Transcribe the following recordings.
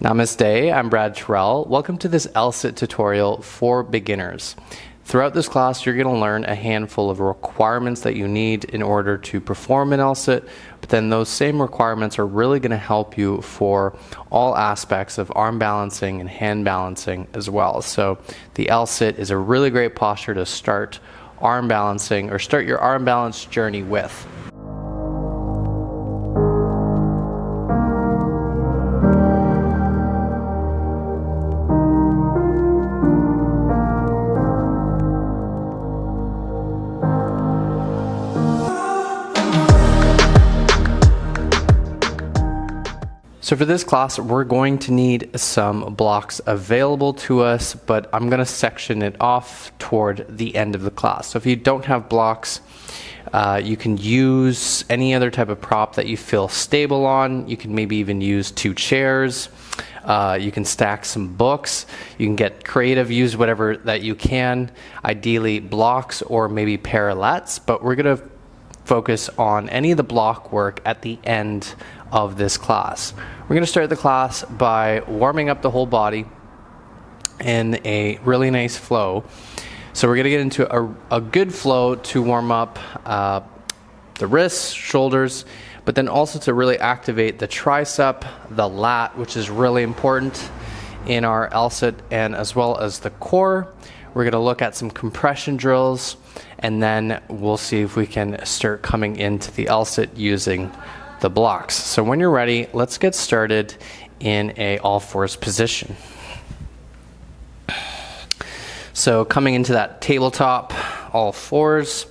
Namaste, I'm Brad Terrell. Welcome to this L-sit tutorial for beginners. Throughout this class, you're going to learn a handful of requirements that you need in order to perform an L-sit, but then those same requirements are really going to help you for all aspects of arm balancing and hand balancing as well. So the L-sit is a really great posture to start arm balancing or start your arm balance journey with. So for this class, we're going to need some blocks available to us, but I'm going to section it off toward the end of the class. So if you don't have blocks, you can use any other type of prop that you feel stable on. You can maybe even use 2 chairs. You can stack some books. You can get creative, use whatever that you can. Ideally blocks or maybe parallettes, but we're going to focus on any of the block work at the end of this class. We're going to start the class by warming up the whole body in a really nice flow. So we're going to get into a good flow to warm up the wrists, shoulders, but then also to really activate the tricep, the lat, which is really important in our L-sit, and as well as the core. We're going to look at some compression drills, and then we'll see if we can start coming into the L-sit using the blocks. So when you're ready, let's get started in a all fours position. So coming into that tabletop, all fours.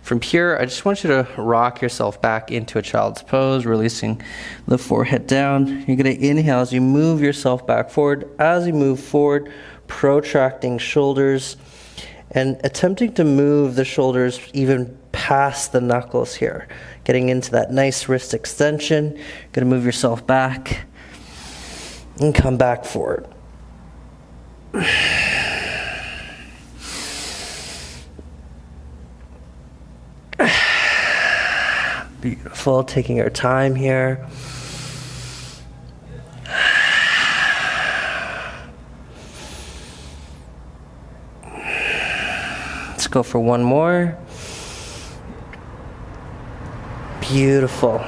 From here, I just want you to rock yourself back into a child's pose, releasing the forehead down. You're going to inhale as you move yourself back forward. As you move forward, protracting shoulders and attempting to move the shoulders even past the knuckles here. Getting into that nice wrist extension. You're going to move yourself back and come back forward. Beautiful, taking our time here. Let's go for one more. Beautiful.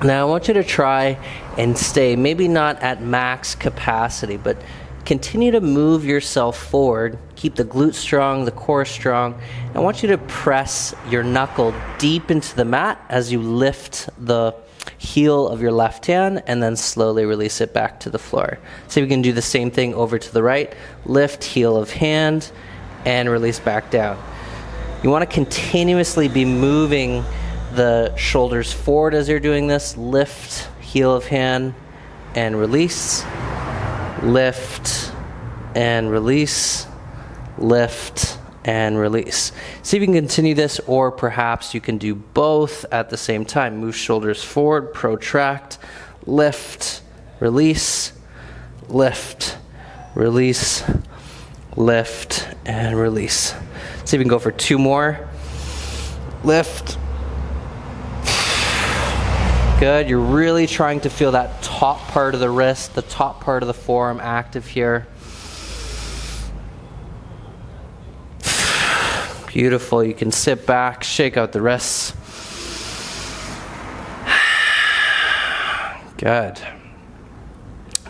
Now I want you to try and stay, maybe not at max capacity, but continue to move yourself forward. Keep the glute strong, the core strong. I want you to press your knuckle deep into the mat as you lift the heel of your left hand and then slowly release it back to the floor. See if we can do the same thing over to the right. Lift heel of hand and release back down. You want to continuously be moving the shoulders forward as you're doing this. Lift heel of hand and release. Lift and release. Lift and release. See if you can continue this, or perhaps you can do both at the same time. Move shoulders forward, protract, lift, release, lift, release, lift, and release. See if we can go for 2 more. Lift. Good. You're really trying to feel that top part of the wrist, the top part of the forearm active here. Beautiful. You can sit back, shake out the wrists. Good.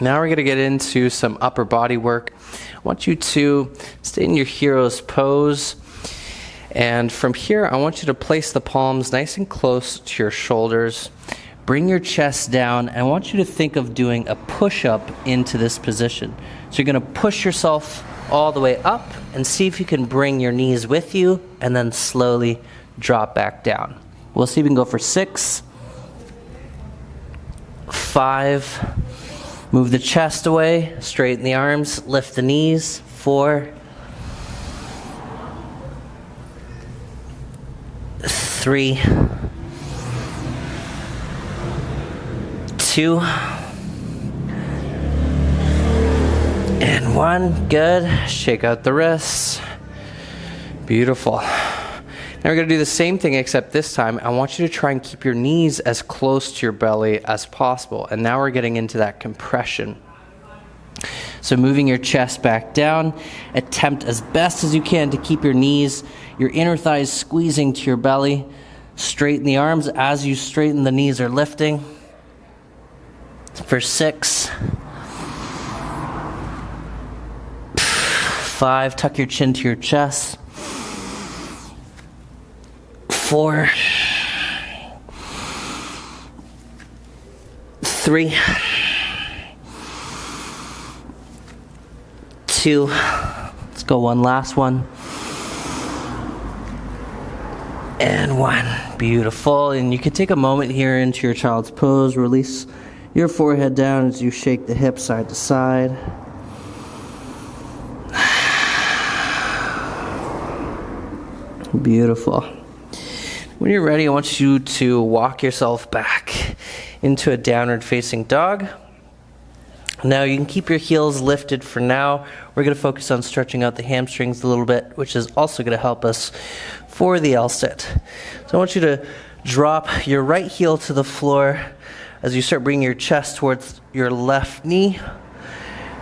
Now we're going to get into some upper body work. I want you to stay in your hero's pose. And from here, I want you to place the palms nice and close to your shoulders. Bring your chest down. I want you to think of doing a push-up into this position. So you're going to push yourself all the way up and see if you can bring your knees with you and then slowly drop back down. We'll see if we can go for 6, 5, move the chest away, straighten the arms, lift the knees, 4, 3, 2, and 1. Good. Shake out the wrists. Beautiful. Now we're going to do the same thing, except this time I want you to try and keep your knees as close to your belly as possible. And now we're getting into that compression. So moving your chest back down, attempt as best as you can to keep your knees, your inner thighs squeezing to your belly. Straighten the arms. As you straighten, the knees are lifting. For 6. 5, tuck your chin to your chest. 4. 3. 2. Let's go one last one. And 1. Beautiful. And you can take a moment here into your child's pose. Release your forehead down as you shake the hips side to side. Beautiful. When you're ready, I want you to walk yourself back into a downward facing dog. Now you can keep your heels lifted for now. We're going to focus on stretching out the hamstrings a little bit, which is also going to help us for the L-sit. So I want you to drop your right heel to the floor as you start bringing your chest towards your left knee.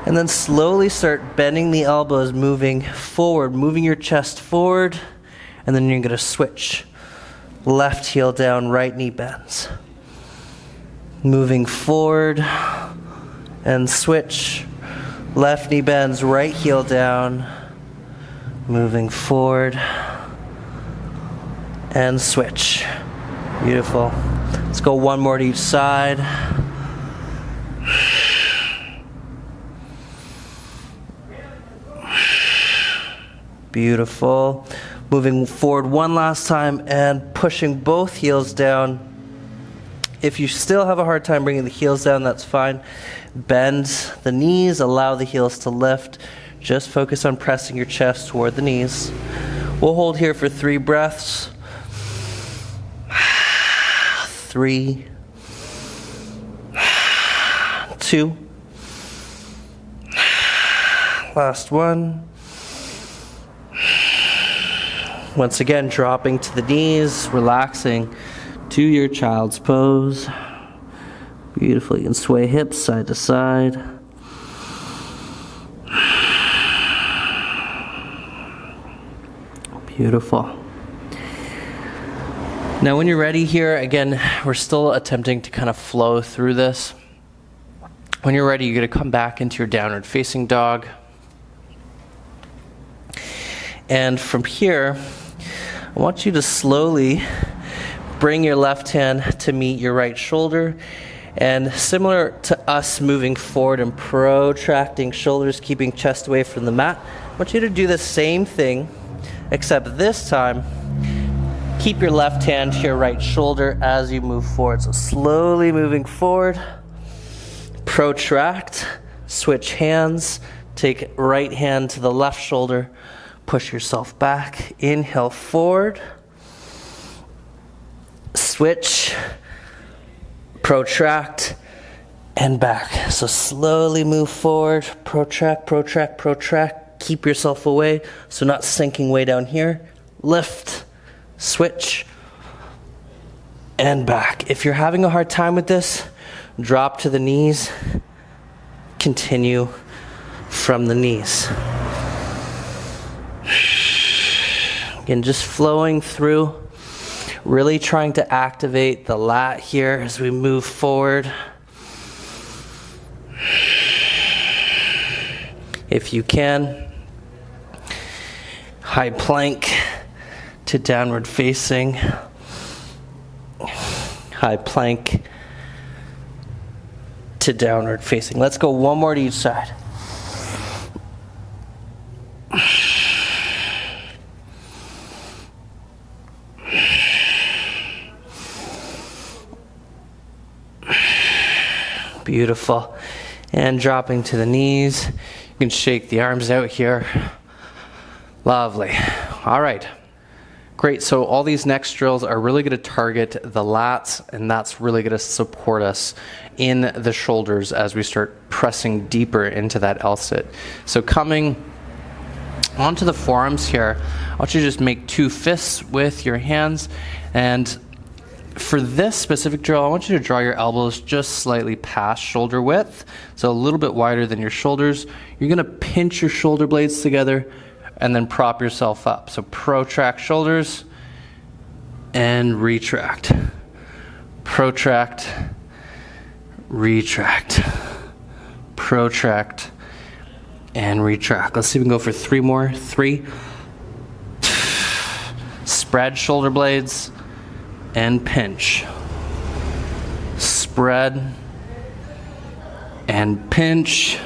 And then slowly start bending the elbows, moving forward, moving your chest forward. And then you're going to switch. Left heel down, right knee bends. Moving forward and switch. Left knee bends, right heel down. Moving forward and switch. Beautiful. Let's go one more to each side. Beautiful. Moving forward one last time and pushing both heels down. If you still have a hard time bringing the heels down, that's fine. Bend the knees, allow the heels to lift. Just focus on pressing your chest toward the knees. We'll hold here for 3 breaths. 3, 2, last one. Once again, dropping to the knees, relaxing to your child's pose. Beautiful. You can sway hips side to side. Beautiful. Now when you're ready here, again, we're still attempting to kind of flow through this. When you're ready, you're going to come back into your downward facing dog. And from here, I want you to slowly bring your left hand to meet your right shoulder. And similar to us moving forward and protracting shoulders, keeping chest away from the mat, I want you to do the same thing, except this time, keep your left hand to your right shoulder as you move forward. So slowly moving forward, protract, switch hands, take right hand to the left shoulder, push yourself back, inhale forward, switch, protract, and back. So slowly move forward, protract, protract, protract, keep yourself away, so not sinking way down here, lift, switch, and back. If you're having a hard time with this, drop to the knees, continue from the knees. Again, just flowing through, really trying to activate the lat here as we move forward. If you can, high plank to downward facing, high plank to downward facing. Let's go one more to each side. Beautiful. And dropping to the knees. You can shake the arms out here. Lovely. All right. Great. So all these next drills are really going to target the lats, and that's really going to support us in the shoulders as we start pressing deeper into that L-sit. So coming onto the forearms here, I want you to just make 2 fists with your hands and For this specific drill, I want you to draw your elbows just slightly past shoulder width, so a little bit wider than your shoulders. You're gonna pinch your shoulder blades together and then prop yourself up. So protract shoulders and retract. Protract, retract. Protract and retract. Let's see if we can go for 3 more. 3. Spread shoulder blades and pinch. Spread and pinch.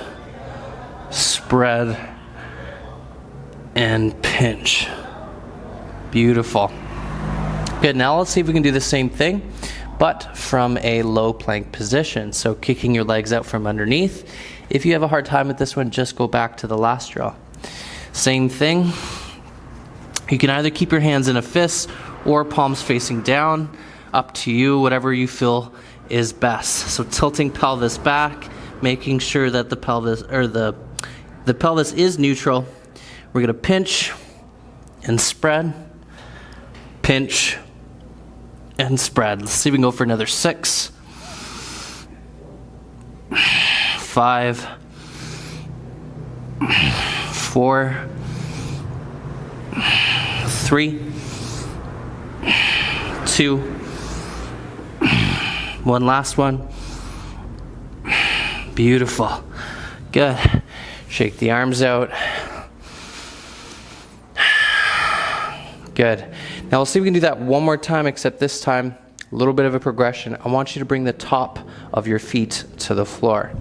Spread and pinch. Beautiful. Good, now let's see if we can do the same thing, but from a low plank position. So kicking your legs out from underneath. If you have a hard time with this one, just go back to the last drill. Same thing. You can either keep your hands in a fist or palms facing down, up to you, whatever you feel is best. So tilting pelvis back, making sure that the pelvis or the pelvis is neutral. We're gonna pinch and spread, pinch and spread. Let's see if we can go for another 6, 5, 4, 3, 2, 1, last one. Beautiful. Good. Shake the arms out. Good. Now we'll see if we can do that one more time, except this time, a little bit of a progression. I want you to bring the top of your feet to the floor.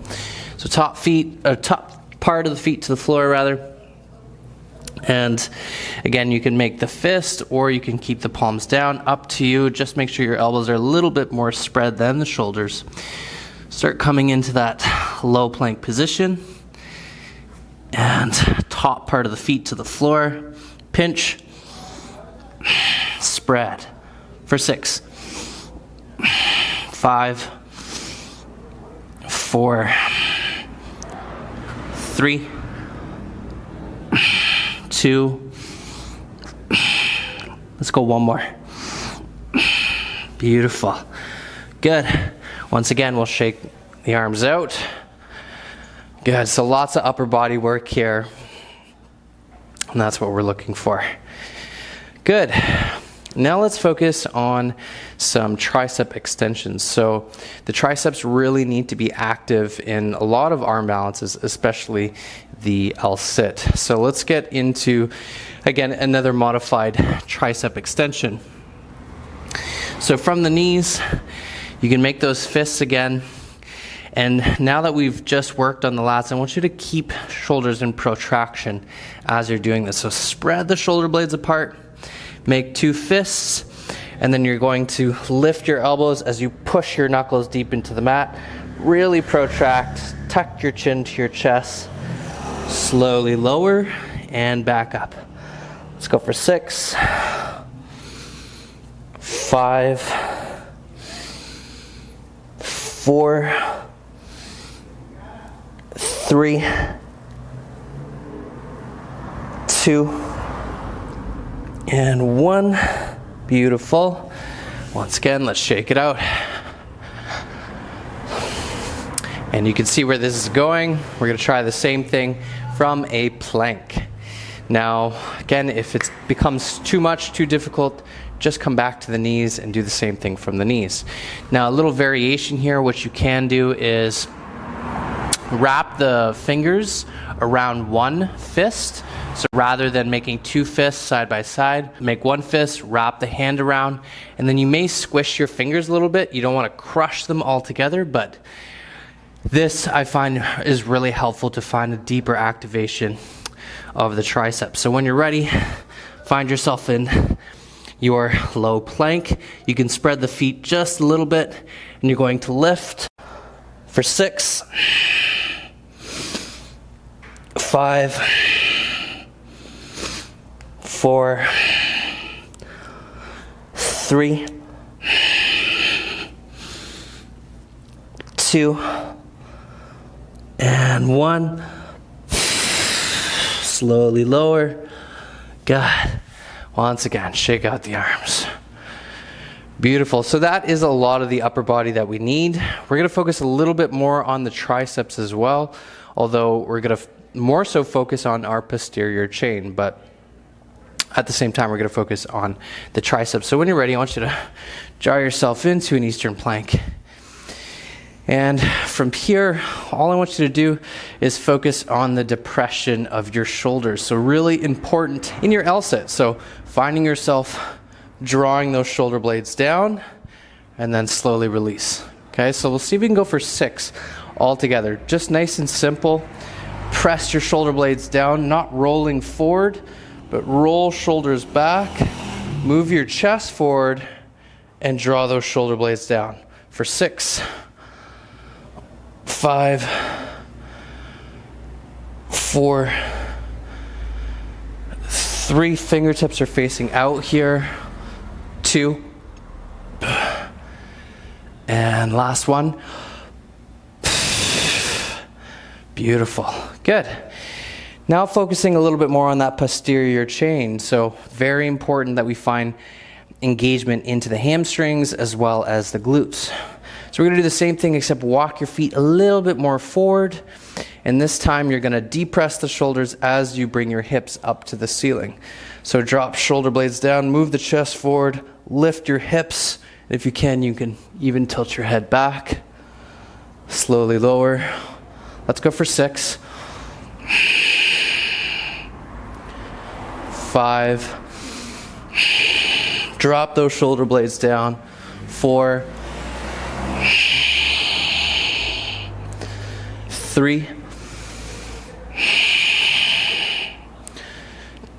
So top part of the feet to the floor rather. And again, you can make the fist or you can keep the palms down, up to you. Just make sure your elbows are a little bit more spread than the shoulders. Start coming into that low plank position. And top part of the feet to the floor. Pinch. Spread. For 6, 5, 4, 3, 2, let's go one more. Beautiful. Good. Once again, we'll shake the arms out. Good. So lots of upper body work here. And that's what we're looking for. Good. Now let's focus on some tricep extensions. So the triceps really need to be active in a lot of arm balances, especially the L-sit. So let's get into, again, another modified tricep extension. So from the knees, you can make those fists again. And now that we've just worked on the lats, I want you to keep shoulders in protraction as you're doing this. So spread the shoulder blades apart. Make 2 fists, and then you're going to lift your elbows as you push your knuckles deep into the mat. Really protract, tuck your chin to your chest. Slowly lower and back up. Let's go for 6, 5, 4, 3, 2, and 1. Beautiful. Once again, let's shake it out. And you can see where this is going. We're going to try the same thing from a plank. Now, again, if it becomes too much, too difficult, just come back to the knees and do the same thing from the knees. Now, a little variation here, what you can do is wrap the fingers around one fist. So rather than making 2 fists side by side, make 1 fist, wrap the hand around, and then you may squish your fingers a little bit. You don't want to crush them all together, but this I find is really helpful to find a deeper activation of the triceps. So when you're ready, find yourself in your low plank. You can spread the feet just a little bit, and you're going to lift for 6, 5, 4, 3, 2, and 1. Slowly lower. Good. Once again, shake out the arms. Beautiful. So that is a lot of the upper body that we need. We're going to focus a little bit more on the triceps as well, although we're going to more so focus on our posterior chain, but at the same time we're going to focus on the triceps. So when you're ready, I want you to draw yourself into an Eastern plank. And from here, all I want you to do is focus on the depression of your shoulders. So really important in your L-sit. So finding yourself drawing those shoulder blades down and then slowly release. Okay, so we'll see if we can go for 6 all together. Just nice and simple. Press your shoulder blades down, not rolling forward, but roll shoulders back, move your chest forward, and draw those shoulder blades down for 6, 5, 4, 3. Fingertips are facing out here. 2, and last one. Beautiful. Good. Now focusing a little bit more on that posterior chain. So very important that we find engagement into the hamstrings as well as the glutes. So we're going to do the same thing except walk your feet a little bit more forward. And this time you're going to depress the shoulders as you bring your hips up to the ceiling. So drop shoulder blades down, move the chest forward, lift your hips. If you can even tilt your head back. Slowly lower. Let's go for 6, 5. Drop those shoulder blades down. 4, 3,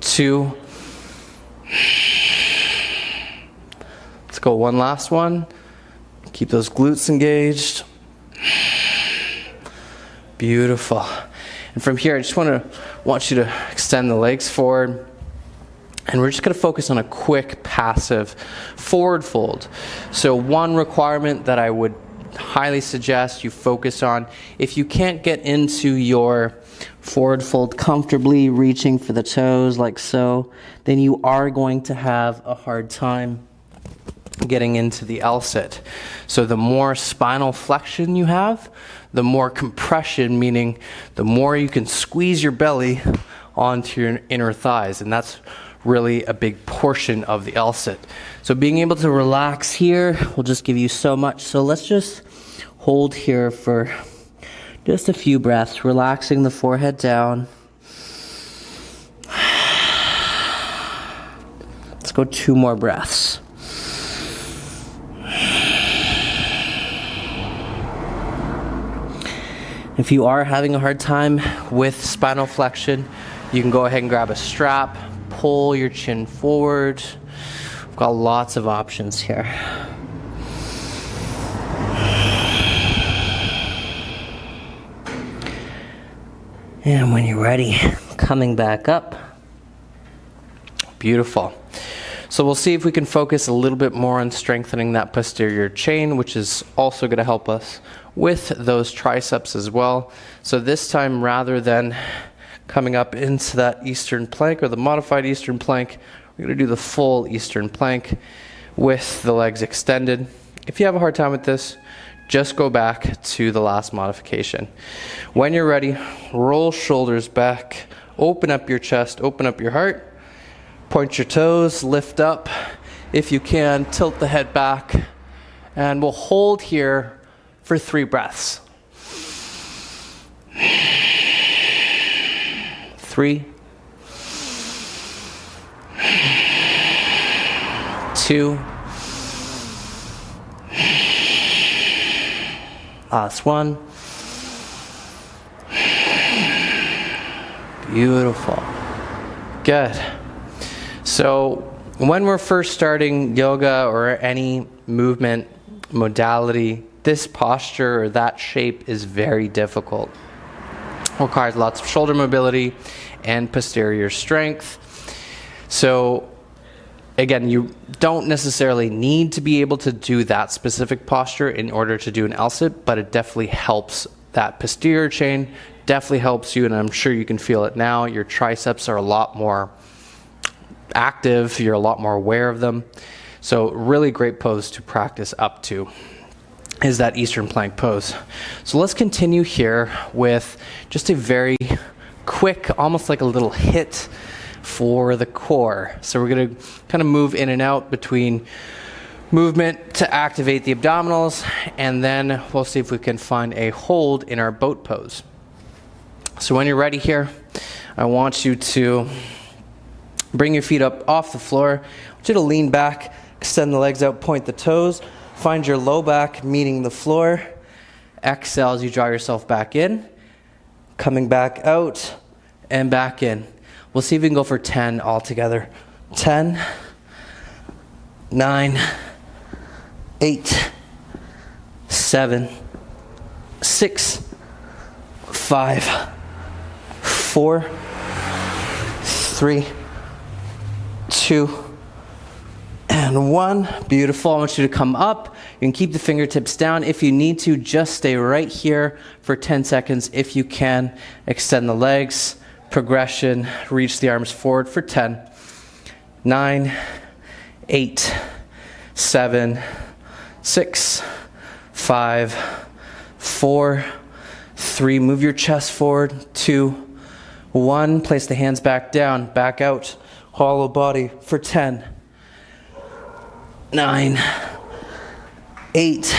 2. Let's go one last one. Keep those glutes engaged. Beautiful. And from here, I just want you to extend the legs forward. And we're just going to focus on a quick passive forward fold. So one requirement that I would highly suggest you focus on, if you can't get into your forward fold comfortably, reaching for the toes like so, then you are going to have a hard time getting into the L-sit. So the more spinal flexion you have, the more compression, meaning the more you can squeeze your belly onto your inner thighs, and that's really a big portion of the L-sit. So being able to relax here will just give you so much. So let's just hold here for just a few breaths, relaxing the forehead down. Let's go 2 more breaths. If you are having a hard time with spinal flexion, you can go ahead and grab a strap, pull your chin forward. We've got lots of options here. And when you're ready, coming back up. Beautiful. So we'll see if we can focus a little bit more on strengthening that posterior chain, which is also going to help us with those triceps as well. So this time, rather than coming up into that Eastern plank or the modified Eastern plank, we're going to do the full Eastern plank with the legs extended. If you have a hard time with this, just go back to the last modification. When you're ready, roll shoulders back, open up your chest, open up your heart. Point your toes, lift up. If you can, tilt the head back. And we'll hold here for 3 breaths. 3, 2, last one. Beautiful. Good. So when we're first starting yoga or any movement modality, this posture or that shape is very difficult. It requires lots of shoulder mobility and posterior strength. So again, you don't necessarily need to be able to do that specific posture in order to do an L-sit, but it definitely helps that posterior chain, definitely helps you, and I'm sure you can feel it now. Your triceps are a lot more active, you're a lot more aware of them. So really great pose to practice up to is that Eastern plank pose. So let's continue here with just a very quick, almost like a little hit for the core. So we're going to kind of move in and out between movement to activate the abdominals, and then we'll see if we can find a hold in our boat pose. So when you're ready here, I want you to bring your feet up off the floor. I want you to lean back, extend the legs out, point the toes, find your low back meeting the floor. Exhale as you draw yourself back in, coming back out and back in. We'll see if we can go for 10 all together. 10, 9, 8, 7, 6, 5, 4, 3, 2, and 1. Beautiful. I want you to come up. You can keep the fingertips down. If you need to, just stay right here for 10 seconds. If you can, extend the legs. Progression, reach the arms forward for 10, 9, 8, 7, 6, 5, 4, 3. Move your chest forward. 2, 1. Place the hands back down, back out. Hollow body for 10, 9, 8,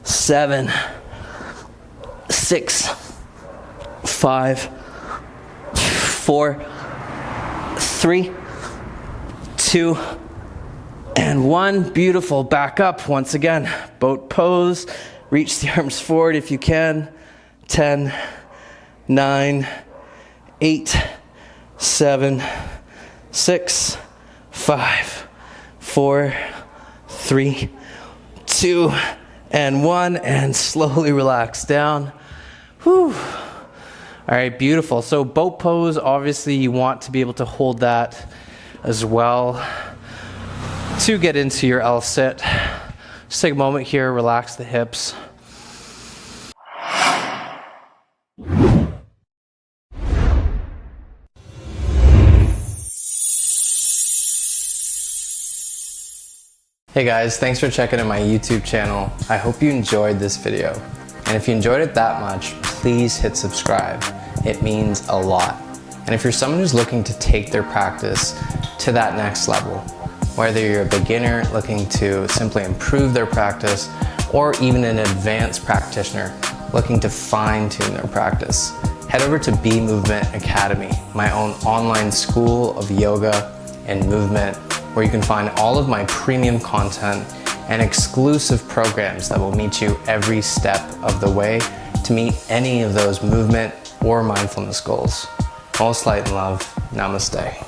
7, 6, 5, 4, 3, 2, and 1. Beautiful. Back up once again. Boat pose. Reach the arms forward if you can. 10, 9, 8, 7, 6, 5, 4, 3, 2, and 1. And slowly relax down. Whew. All right, beautiful. So boat pose, obviously you want to be able to hold that as well to get into your L-sit. Just take a moment here, relax the hips. Hey guys, thanks for checking out my YouTube channel. I hope you enjoyed this video. And if you enjoyed it that much, please hit subscribe. It means a lot. And if you're someone who's looking to take their practice to that next level, whether you're a beginner looking to simply improve their practice, or even an advanced practitioner looking to fine-tune their practice, head over to B Movement Academy, my own online school of yoga and movement, where you can find all of my premium content and exclusive programs that will meet you every step of the way to meet any of those movement or mindfulness goals. Most light and love. Namaste.